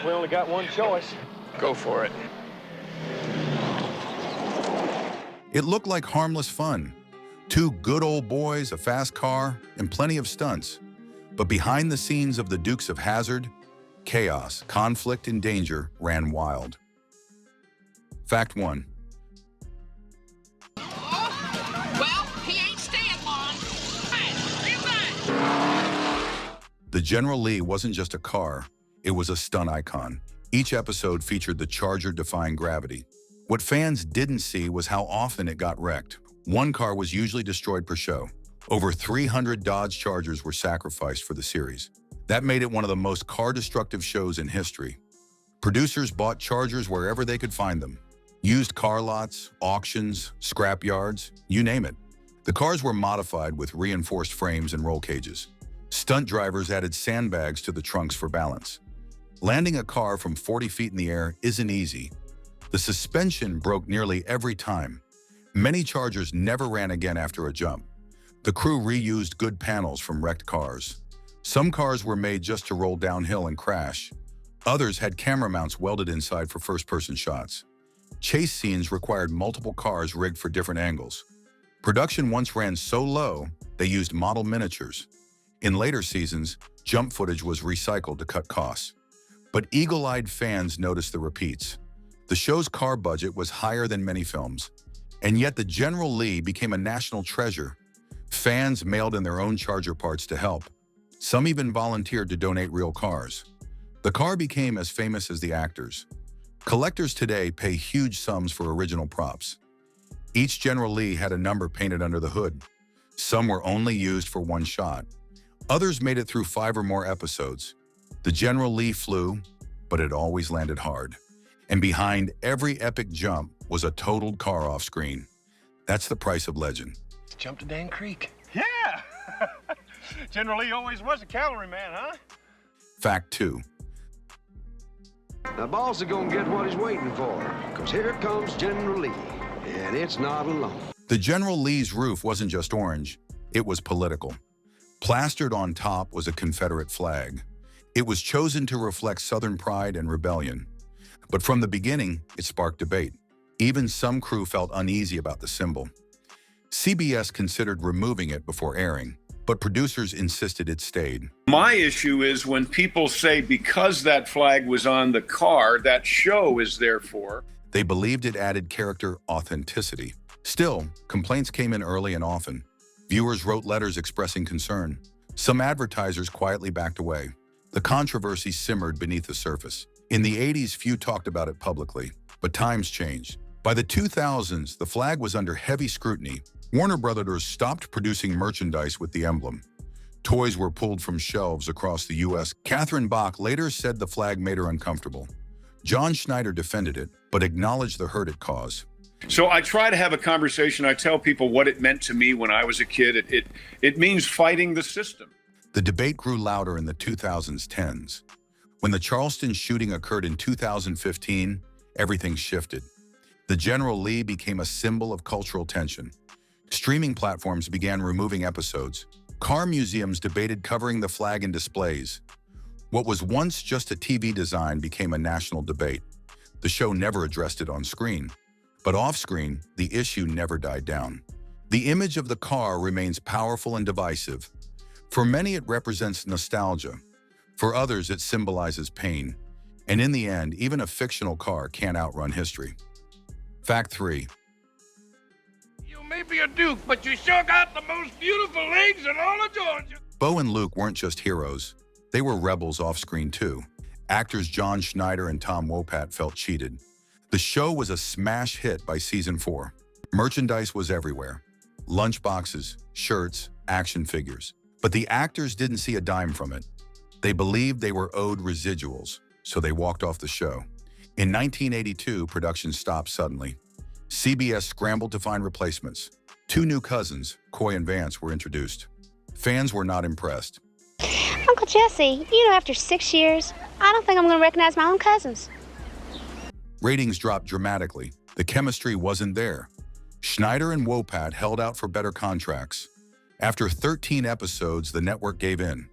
we only got one choice. Go for it. It looked like harmless fun. Two good old boys, a fast car, and plenty of stunts. But behind the scenes of the Dukes of Hazzard, chaos, conflict, and danger ran wild. Fact 1. Well, he ain't staying long. The General Lee wasn't just a car, it was a stunt icon. Each episode featured the Charger defying gravity. What fans didn't see was how often it got wrecked. One car was usually destroyed per show. Over 300 Dodge Chargers were sacrificed for the series. That made it one of the most car-destructive shows in history. Producers bought Chargers wherever they could find them. Used car lots, auctions, scrap yards, you name it. The cars were modified with reinforced frames and roll cages. Stunt drivers added sandbags to the trunks for balance. Landing a car from 40 feet in the air isn't easy. The suspension broke nearly every time. Many Chargers never ran again after a jump. The crew reused good panels from wrecked cars. Some cars were made just to roll downhill and crash. Others had camera mounts welded inside for first-person shots. Chase scenes required multiple cars rigged for different angles. Production once ran so low, they used model miniatures. In later seasons, jump footage was recycled to cut costs. But eagle-eyed fans noticed the repeats. The show's car budget was higher than many films, and yet the General Lee became a national treasure. Fans mailed in their own Charger parts to help. Some even volunteered to donate real cars. The car became as famous as the actors. Collectors today pay huge sums for original props. Each General Lee had a number painted under the hood. Some were only used for one shot. Others made it through 5 or more episodes. The General Lee flew, but it always landed hard. And behind every epic jump was a totaled car off screen. That's the price of legend. Jump to Dan Creek. Yeah! General Lee always was a cavalryman, huh? Fact 2. The boss is gonna get what he's waiting for, because here comes General Lee, and it's not alone. The General Lee's roof wasn't just orange, it was political. Plastered on top was a Confederate flag. It was chosen to reflect Southern pride and rebellion. But from the beginning, it sparked debate. Even some crew felt uneasy about the symbol. CBS considered removing it before airing, but producers insisted it stayed. My issue is when people say because that flag was on the car, that show is therefore. They believed it added character authenticity. Still, complaints came in early and often. Viewers wrote letters expressing concern. Some advertisers quietly backed away. The controversy simmered beneath the surface. In the 80s, few talked about it publicly, but times changed. By the 2000s, the flag was under heavy scrutiny. Warner Brothers stopped producing merchandise with the emblem. Toys were pulled from shelves across the U.S. Catherine Bach later said the flag made her uncomfortable. John Schneider defended it, but acknowledged the hurt it caused. So I try to have a conversation. I tell people what it meant to me when I was a kid. It means fighting the system. The debate grew louder in the 2010s. When the Charleston shooting occurred in 2015, everything shifted. The General Lee became a symbol of cultural tension. Streaming platforms began removing episodes. Car museums debated covering the flag in displays. What was once just a TV design became a national debate. The show never addressed it on screen. But off-screen, the issue never died down. The image of the car remains powerful and divisive. For many, it represents nostalgia. For others, it symbolizes pain. And in the end, even a fictional car can't outrun history. Fact 3. You may be a duke, but you sure got the most beautiful legs in all of Georgia. Bo and Luke weren't just heroes. They were rebels off-screen too. Actors John Schneider and Tom Wopat felt cheated. The show was a smash hit by season 4. Merchandise was everywhere. Lunchboxes, shirts, action figures. But the actors didn't see a dime from it. They believed they were owed residuals, so they walked off the show. In 1982, production stopped suddenly. CBS scrambled to find replacements. 2 new cousins, Coy and Vance, were introduced. Fans were not impressed. Uncle Jesse, after 6 years, I don't think I'm going to recognize my own cousins. Ratings dropped dramatically. The chemistry wasn't there. Schneider and Wopat held out for better contracts. After 13 episodes, the network gave in.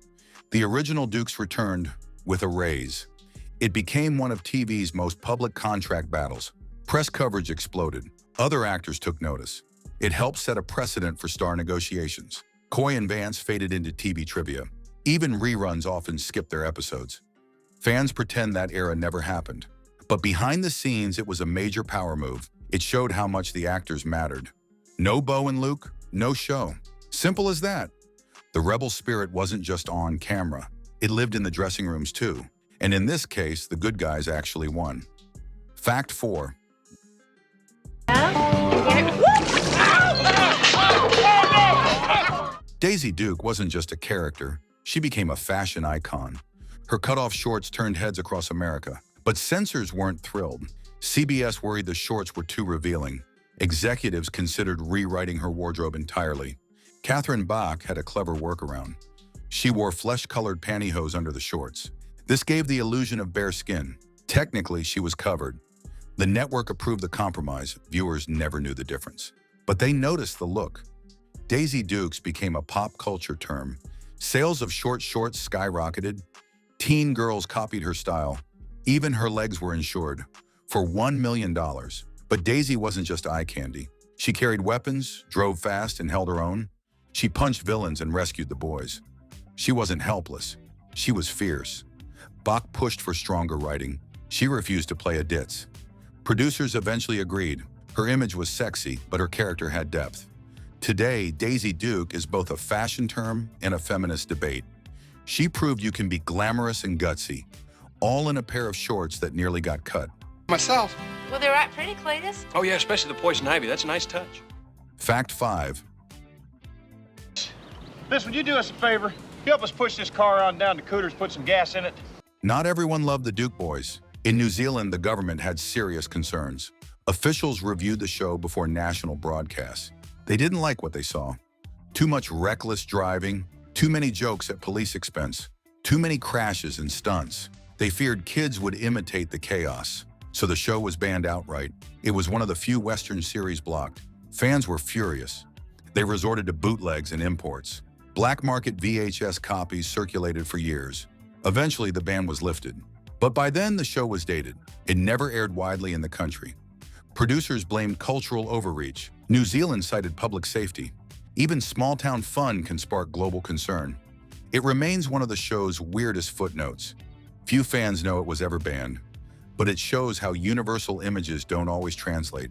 The original Dukes returned with a raise. It became one of TV's most public contract battles. Press coverage exploded. Other actors took notice. It helped set a precedent for star negotiations. Coy and Vance faded into TV trivia. Even reruns often skipped their episodes. Fans pretend that era never happened. But behind the scenes, it was a major power move. It showed how much the actors mattered. No Bo and Luke, no show. Simple as that. The rebel spirit wasn't just on camera. It lived in the dressing rooms too. And in this case, the good guys actually won. Fact 4. Daisy Duke wasn't just a character. She became a fashion icon. Her cutoff shorts turned heads across America. But censors weren't thrilled. CBS worried the shorts were too revealing. Executives considered rewriting her wardrobe entirely. Catherine Bach had a clever workaround. She wore flesh-colored pantyhose under the shorts. This gave the illusion of bare skin. Technically, she was covered. The network approved the compromise. Viewers never knew the difference. But they noticed the look. Daisy Dukes became a pop culture term. Sales of short shorts skyrocketed. Teen girls copied her style. Even her legs were insured for $1 million. But Daisy wasn't just eye candy. She carried weapons, drove fast, and held her own. She punched villains and rescued the boys. She wasn't helpless. She was fierce. Bach pushed for stronger writing. She refused to play a ditz. Producers eventually agreed. Her image was sexy, but her character had depth. Today, Daisy Duke is both a fashion term and a feminist debate. She proved you can be glamorous and gutsy, all in a pair of shorts that nearly got cut. Myself. Well, they're right pretty, Cletus. Oh, yeah, especially the poison ivy. That's a nice touch. Fact 5. Listen, would you do us a favor? Help us push this car on down to Cooter's, put some gas in it. Not everyone loved the Duke boys. In New Zealand, the government had serious concerns. Officials reviewed the show before national broadcasts. They didn't like what they saw. Too much reckless driving, too many jokes at police expense, too many crashes and stunts. They feared kids would imitate the chaos, so the show was banned outright. It was one of the few Western series blocked. Fans were furious. They resorted to bootlegs and imports. Black market VHS copies circulated for years. Eventually, the ban was lifted. But by then, the show was dated. It never aired widely in the country. Producers blamed cultural overreach. New Zealand cited public safety. Even small-town fun can spark global concern. It remains one of the show's weirdest footnotes. Few fans know it was ever banned, but it shows how universal images don't always translate.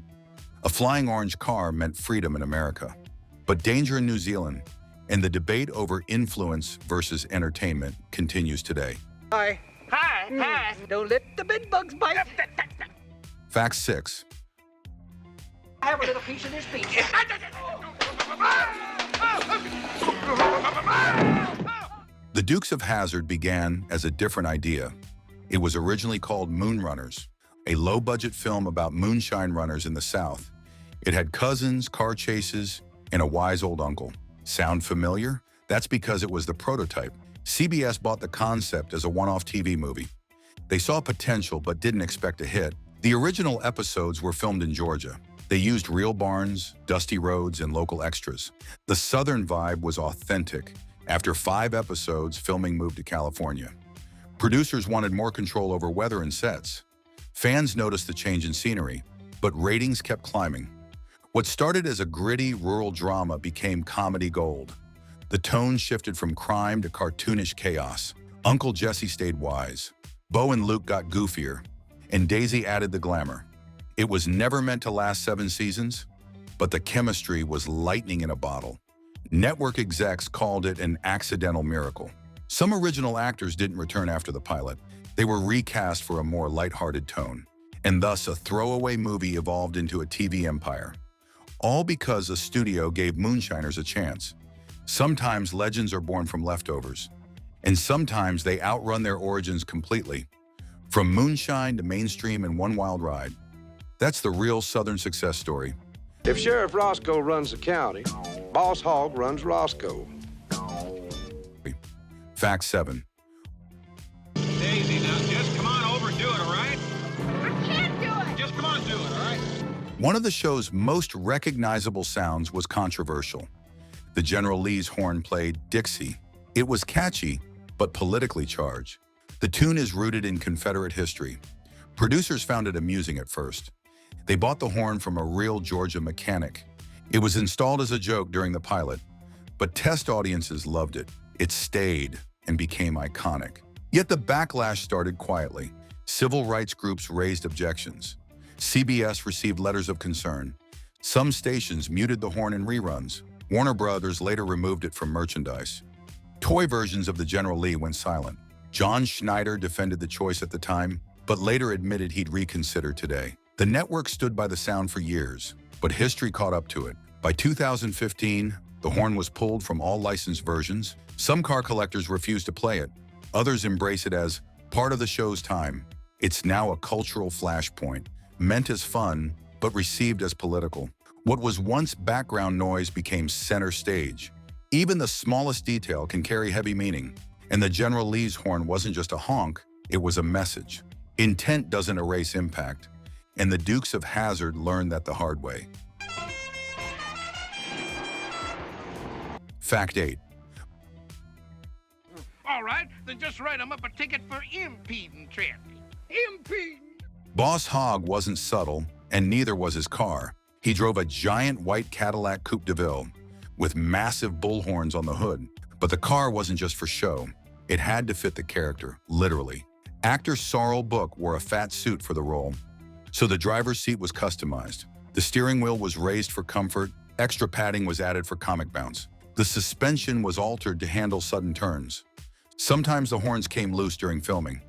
A flying orange car meant freedom in America, but danger in New Zealand, and the debate over influence versus entertainment continues today. Hi. Hi, hi. Don't let the bed bugs bite. Fact 6. Have a little piece of this pizza. The Dukes of Hazzard began as a different idea. It was originally called Moonrunners, a low-budget film about moonshine runners in the South. It had cousins, car chases, and a wise old uncle. Sound familiar? That's because it was the prototype. CBS bought the concept as a one-off TV movie. They saw potential but didn't expect a hit. The original episodes were filmed in Georgia. They used real barns, dusty roads, and local extras. The Southern vibe was authentic. After 5 episodes, filming moved to California. Producers wanted more control over weather and sets. Fans noticed the change in scenery, but ratings kept climbing. What started as a gritty rural drama became comedy gold. The tone shifted from crime to cartoonish chaos. Uncle Jesse stayed wise. Bo and Luke got goofier, and Daisy added the glamour. It was never meant to last 7 seasons, but the chemistry was lightning in a bottle. Network execs called it an accidental miracle. Some original actors didn't return after the pilot. They were recast for a more lighthearted tone, and thus a throwaway movie evolved into a TV empire. All because a studio gave moonshiners a chance. Sometimes legends are born from leftovers, and sometimes they outrun their origins completely. From moonshine to mainstream in one wild ride. That's the real Southern success story. If Sheriff Rosco runs the county, Boss Hogg runs Roscoe. Fact 7. Daisy, now just come on over and do it, all right? I can't do it. Just come on, do it, all right? One of the show's most recognizable sounds was controversial. The General Lee's horn played Dixie. It was catchy, but politically charged. The tune is rooted in Confederate history. Producers found it amusing at first. They bought the horn from a real Georgia mechanic. It was installed as a joke during the pilot, but test audiences loved it. It stayed and became iconic. Yet the backlash started quietly. Civil rights groups raised objections. CBS received letters of concern. Some stations muted the horn in reruns. Warner Brothers later removed it from merchandise. Toy versions of the General Lee went silent. John Schneider defended the choice at the time, but later admitted he'd reconsider today. The network stood by the sound for years, but history caught up to it. By 2015, the horn was pulled from all licensed versions. Some car collectors refused to play it. Others embrace it as part of the show's time. It's now a cultural flashpoint, meant as fun, but received as political. What was once background noise became center stage. Even the smallest detail can carry heavy meaning. And the General Lee's horn wasn't just a honk, it was a message. Intent doesn't erase impact, and the Dukes of Hazzard learned that the hard way. Fact 8. All right, then just write him up a ticket for impeding traffic. Impeding. Boss Hogg wasn't subtle, and neither was his car. He drove a giant white Cadillac Coupe de Ville with massive bullhorns on the hood. But the car wasn't just for show. It had to fit the character, literally. Actor Sorrel Book wore a fat suit for the role, so the driver's seat was customized. The steering wheel was raised for comfort, extra padding was added for comic bounce. The suspension was altered to handle sudden turns. Sometimes the horns came loose during filming.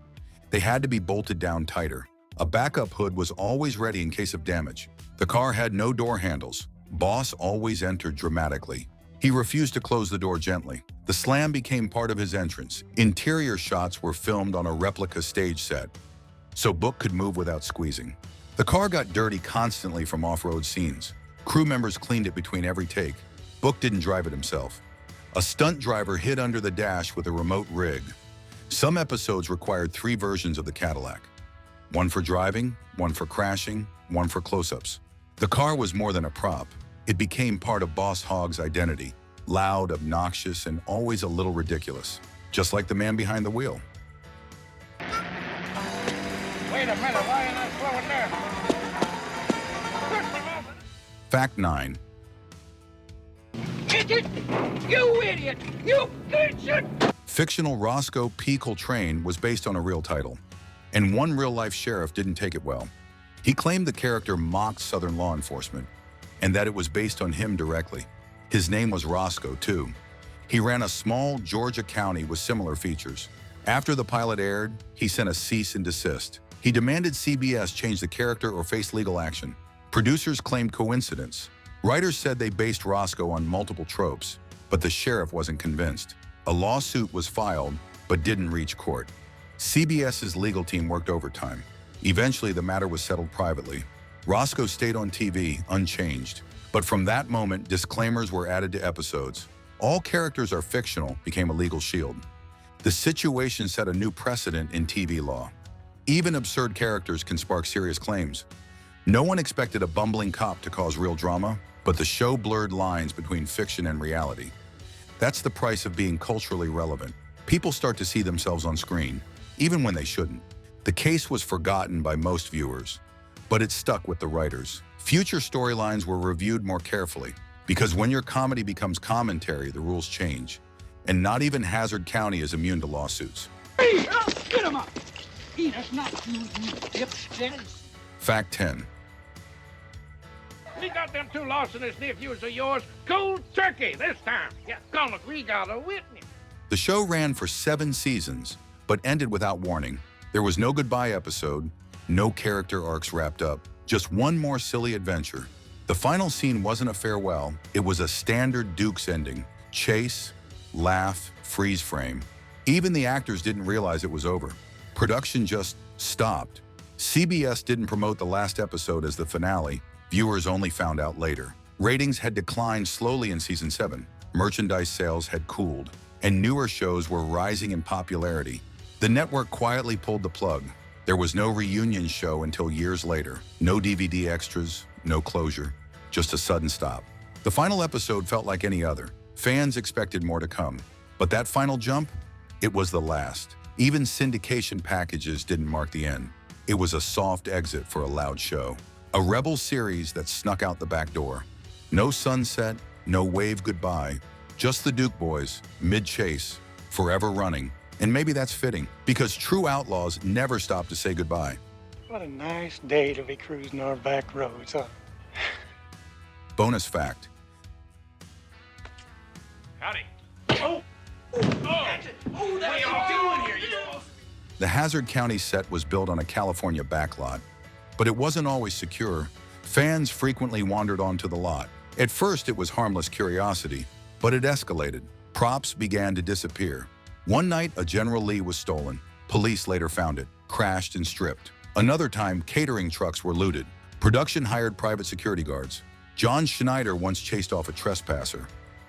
They had to be bolted down tighter. A backup hood was always ready in case of damage. The car had no door handles. Boss always entered dramatically. He refused to close the door gently. The slam became part of his entrance. Interior shots were filmed on a replica stage set, so Book could move without squeezing. The car got dirty constantly from off-road scenes. Crew members cleaned it between every take. Book didn't drive it himself. A stunt driver hid under the dash with a remote rig. Some episodes required 3 versions of the Cadillac. One for driving, one for crashing, one for close-ups. The car was more than a prop. It became part of Boss Hogg's identity. Loud, obnoxious, and always a little ridiculous. Just like the man behind the wheel. Wait a minute, why are you not slowing down? Fact 9. Idiot! You idiot! You idiot! Fictional Rosco P. Coltrane was based on a real title, and one real-life sheriff didn't take it well. He claimed the character mocked Southern law enforcement, and that it was based on him directly. His name was Rosco, too. He ran a small Georgia county with similar features. After the pilot aired, he sent a cease and desist. He demanded CBS change the character or face legal action. Producers claimed coincidence. Writers said they based Rosco on multiple tropes, but the sheriff wasn't convinced. A lawsuit was filed, but didn't reach court. CBS's legal team worked overtime. Eventually, the matter was settled privately. Rosco stayed on TV, unchanged. But from that moment, disclaimers were added to episodes. All characters are fictional became a legal shield. The situation set a new precedent in TV law. Even absurd characters can spark serious claims. No one expected a bumbling cop to cause real drama, but the show blurred lines between fiction and reality. That's the price of being culturally relevant. People start to see themselves on screen, even when they shouldn't. The case was forgotten by most viewers, but it stuck with the writers. Future storylines were reviewed more carefully, because when your comedy becomes commentary, the rules change. And not even Hazzard County is immune to lawsuits. Hey, get him up! He does not you dipshit. Fact 10. We got them 2 larcenous nephews of yours cold turkey this time. Yeah, gonna we got a witness. The show ran for 7 seasons, but ended without warning. There was no goodbye episode, no character arcs wrapped up, just one more silly adventure. The final scene wasn't a farewell, it was a standard Dukes ending. Chase, laugh, freeze frame. Even the actors didn't realize it was over. Production just stopped. CBS didn't promote the last episode as the finale. Viewers only found out later. Ratings had declined slowly in season 7. Merchandise sales had cooled, and newer shows were rising in popularity. The network quietly pulled the plug. There was no reunion show until years later. No DVD extras, no closure, just a sudden stop. The final episode felt like any other. Fans expected more to come. But that final jump, it was the last. Even syndication packages didn't mark the end. It was a soft exit for a loud show. A rebel series that snuck out the back door. No sunset, no wave goodbye, just the Duke boys, mid-chase, forever running. And maybe that's fitting, because true outlaws never stop to say goodbye. What a nice day to be cruising our back roads, huh? Bonus fact. Howdy. Oh! What are y'all doing here? The Hazzard County set was built on a California backlot, but it wasn't always secure. Fans frequently wandered onto the lot. At first, it was harmless curiosity, but it escalated. Props began to disappear. One night, a General Lee was stolen. Police later found it, crashed and stripped. Another time, catering trucks were looted. Production hired private security guards. John Schneider once chased off a trespasser.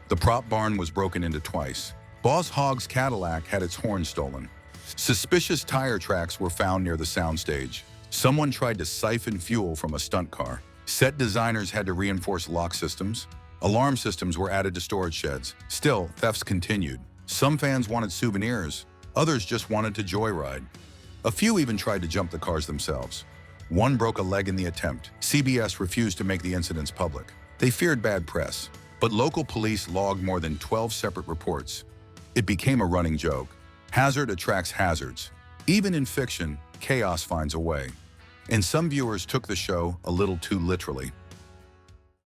The prop barn was broken into twice. Boss Hogg's Cadillac had its horn stolen. Suspicious tire tracks were found near the soundstage. Someone tried to siphon fuel from a stunt car. Set designers had to reinforce lock systems. Alarm systems were added to storage sheds. Still, thefts continued. Some fans wanted souvenirs. Others just wanted to joyride. A few even tried to jump the cars themselves. One broke a leg in the attempt. CBS refused to make the incidents public. They feared bad press. But local police logged more than 12 separate reports. It became a running joke. Hazzard attracts hazards. Even in fiction, chaos finds a way. And some viewers took the show a little too literally.